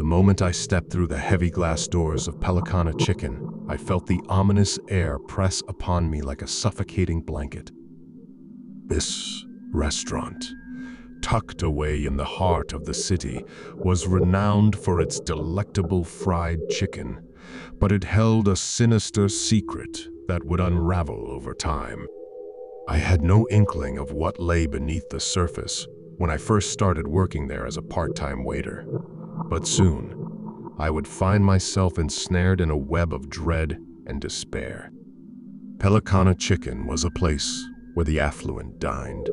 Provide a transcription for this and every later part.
The moment I stepped through the heavy glass doors of Pelicana Chicken, I felt the ominous air press upon me like a suffocating blanket. This restaurant, tucked away in the heart of the city, was renowned for its delectable fried chicken, but it held a sinister secret that would unravel over time. I had no inkling of what lay beneath the surface when I first started working there as a part-time waiter, but soon I would find myself ensnared in a web of dread and despair. Pelicana Chicken was a place where the affluent dined.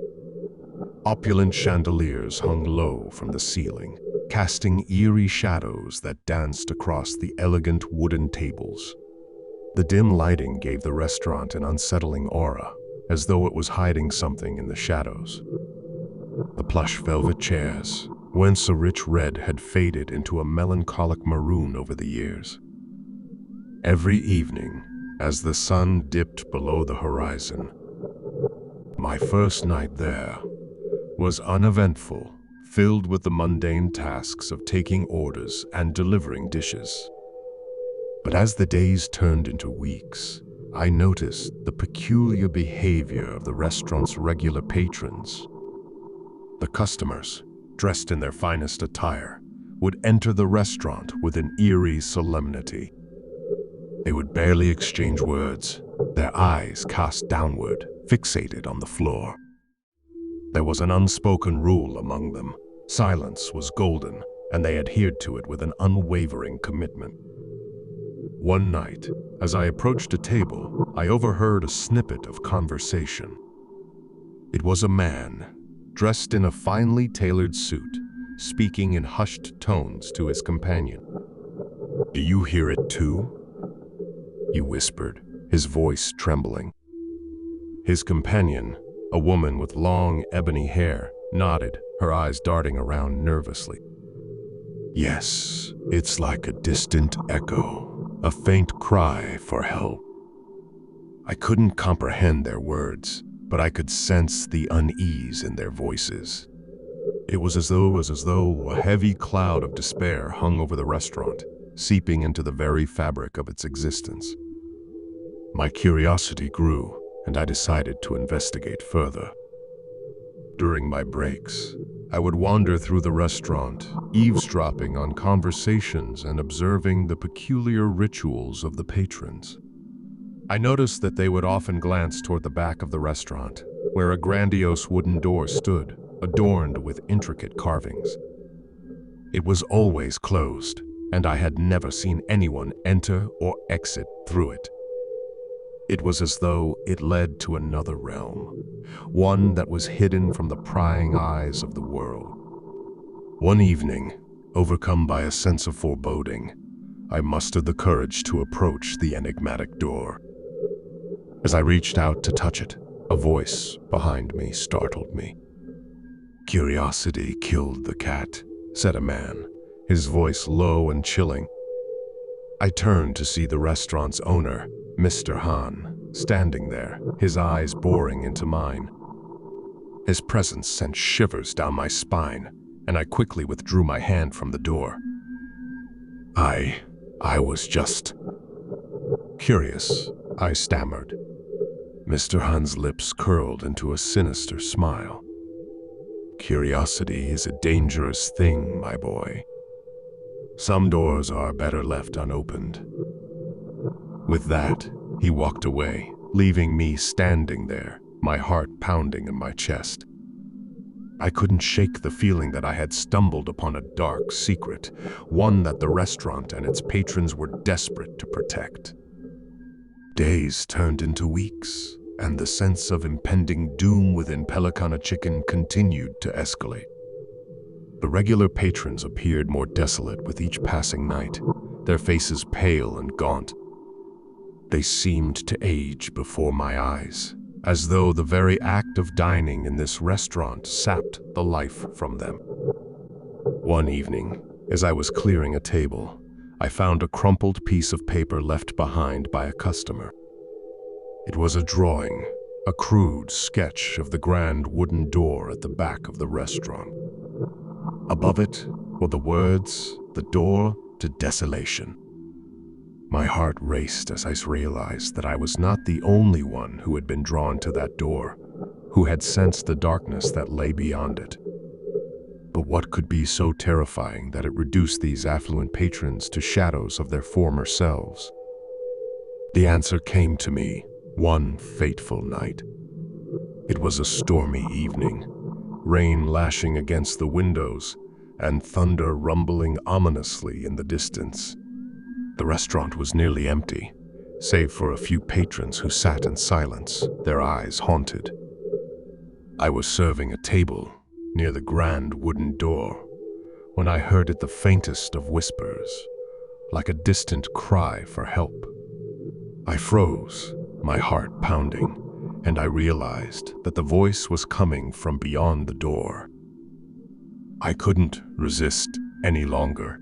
Opulent chandeliers hung low from the ceiling, casting eerie shadows that danced across the elegant wooden tables. The dim lighting gave the restaurant an unsettling aura, as though it was hiding something in the shadows. The plush velvet chairs, whence a rich red had faded into a melancholic maroon over the years. Every evening, as the sun dipped below the horizon, my first night there was uneventful, filled with the mundane tasks of taking orders and delivering dishes. But as the days turned into weeks, I noticed the peculiar behavior of the restaurant's regular patrons. The customers, dressed in their finest attire, would enter the restaurant with an eerie solemnity. They would barely exchange words, their eyes cast downward, fixated on the floor. There was an unspoken rule among them. Silence was golden, and they adhered to it with an unwavering commitment. One night, as I approached a table, I overheard a snippet of conversation. It was a man, dressed in a finely tailored suit, speaking in hushed tones to his companion. "Do you hear it too?" he whispered, his voice trembling. His companion, a woman with long, ebony hair, nodded, her eyes darting around nervously. "Yes, it's like a distant echo, a faint cry for help." I couldn't comprehend their words, but I could sense the unease in their voices. It was as though a heavy cloud of despair hung over the restaurant, seeping into the very fabric of its existence. My curiosity grew, and I decided to investigate further. During my breaks, I would wander through the restaurant, eavesdropping on conversations and observing the peculiar rituals of the patrons. I noticed that they would often glance toward the back of the restaurant, where a grandiose wooden door stood, adorned with intricate carvings. It was always closed, and I had never seen anyone enter or exit through it. It was as though it led to another realm, one that was hidden from the prying eyes of the world. One evening, overcome by a sense of foreboding, I mustered the courage to approach the enigmatic door. As I reached out to touch it, a voice behind me startled me. "Curiosity killed the cat," said a man, his voice low and chilling. I turned to see the restaurant's owner, Mr. Han, standing there, his eyes boring into mine. His presence sent shivers down my spine, and I quickly withdrew my hand from the door. I was just curious, I stammered. Mr. Han's lips curled into a sinister smile. "Curiosity is a dangerous thing, my boy. Some doors are better left unopened." With that, he walked away, leaving me standing there, my heart pounding in my chest. I couldn't shake the feeling that I had stumbled upon a dark secret, one that the restaurant and its patrons were desperate to protect. Days turned into weeks, and the sense of impending doom within Pelicana Chicken continued to escalate. The regular patrons appeared more desolate with each passing night, their faces pale and gaunt. They seemed to age before my eyes, as though the very act of dining in this restaurant sapped the life from them. One evening, as I was clearing a table, I found a crumpled piece of paper left behind by a customer. It was a drawing, a crude sketch of the grand wooden door at the back of the restaurant. Above it were the words, the door to desolation. My heart raced as I realized that I was not the only one who had been drawn to that door, who had sensed the darkness that lay beyond it. But what could be so terrifying that it reduced these affluent patrons to shadows of their former selves? The answer came to me one fateful night. It was a stormy evening, rain lashing against the windows and thunder rumbling ominously in the distance. The restaurant was nearly empty, save for a few patrons who sat in silence, their eyes haunted. I was serving a table near the grand wooden door when I heard it the faintest of whispers, like a distant cry for help. I froze, my heart pounding, and I realized that the voice was coming from beyond the door. I couldn't resist any longer.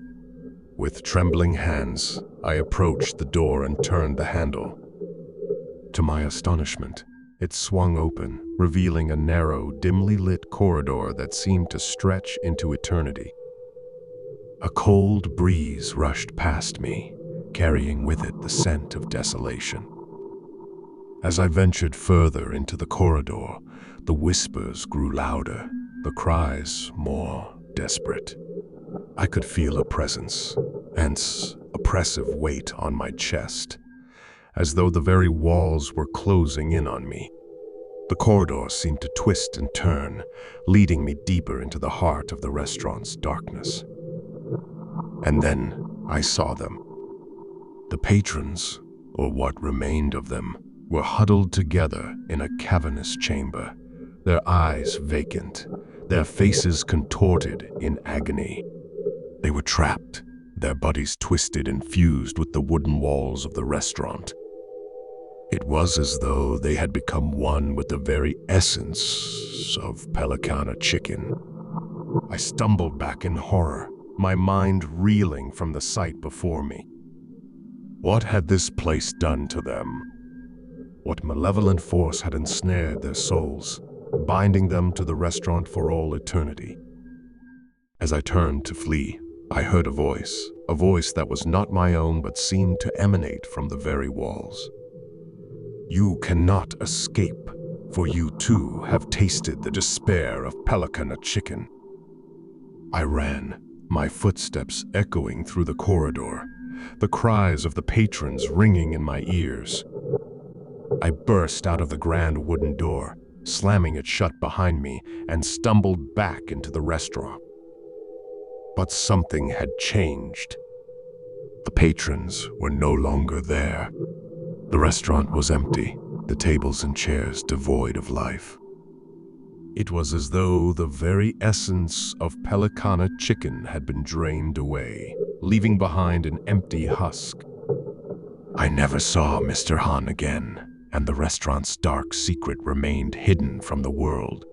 With trembling hands, I approached the door and turned the handle. To my astonishment, it swung open, revealing a narrow, dimly lit corridor that seemed to stretch into eternity. A cold breeze rushed past me, carrying with it the scent of desolation. As I ventured further into the corridor, the whispers grew louder, the cries more desperate. I could feel a presence, hence oppressive weight on my chest, as though the very walls were closing in on me. The corridor seemed to twist and turn, leading me deeper into the heart of the restaurant's darkness. And then I saw them. The patrons, or what remained of them, were huddled together in a cavernous chamber, their eyes vacant, their faces contorted in agony. They were trapped, their bodies twisted and fused with the wooden walls of the restaurant. It was as though they had become one with the very essence of Pelicana Chicken. I stumbled back in horror, my mind reeling from the sight before me. What had this place done to them? What malevolent force had ensnared their souls, binding them to the restaurant for all eternity? As I turned to flee, I heard a voice that was not my own but seemed to emanate from the very walls. "You cannot escape, for you too have tasted the despair of Pelicana Chicken." I ran, my footsteps echoing through the corridor, the cries of the patrons ringing in my ears. I burst out of the grand wooden door, slamming it shut behind me, and stumbled back into the restaurant. But something had changed. The patrons were no longer there. The restaurant was empty, the tables and chairs devoid of life. It was as though the very essence of Pelicana Chicken had been drained away, leaving behind an empty husk. I never saw Mr. Han again, and the restaurant's dark secret remained hidden from the world.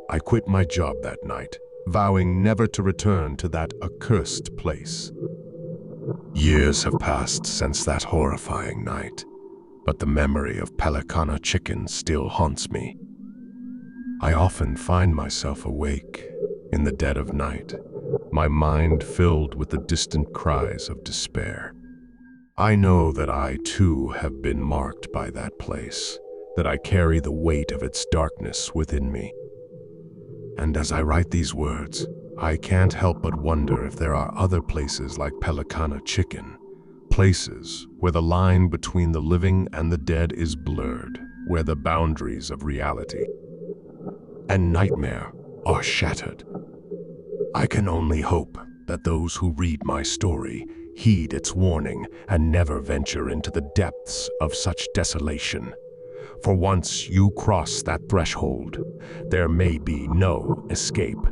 I quit my job that night, vowing never to return to that accursed place. Years have passed since that horrifying night, but the memory of Pelicana Chicken still haunts me. I often find myself awake in the dead of night, my mind filled with the distant cries of despair. I know that I too have been marked by that place, that I carry the weight of its darkness within me. And as I write these words, I can't help but wonder if there are other places like Pelicana Chicken, places where the line between the living and the dead is blurred, where the boundaries of reality and nightmare are shattered. I can only hope that those who read my story heed its warning and never venture into the depths of such desolation. For once you cross that threshold, there may be no escape.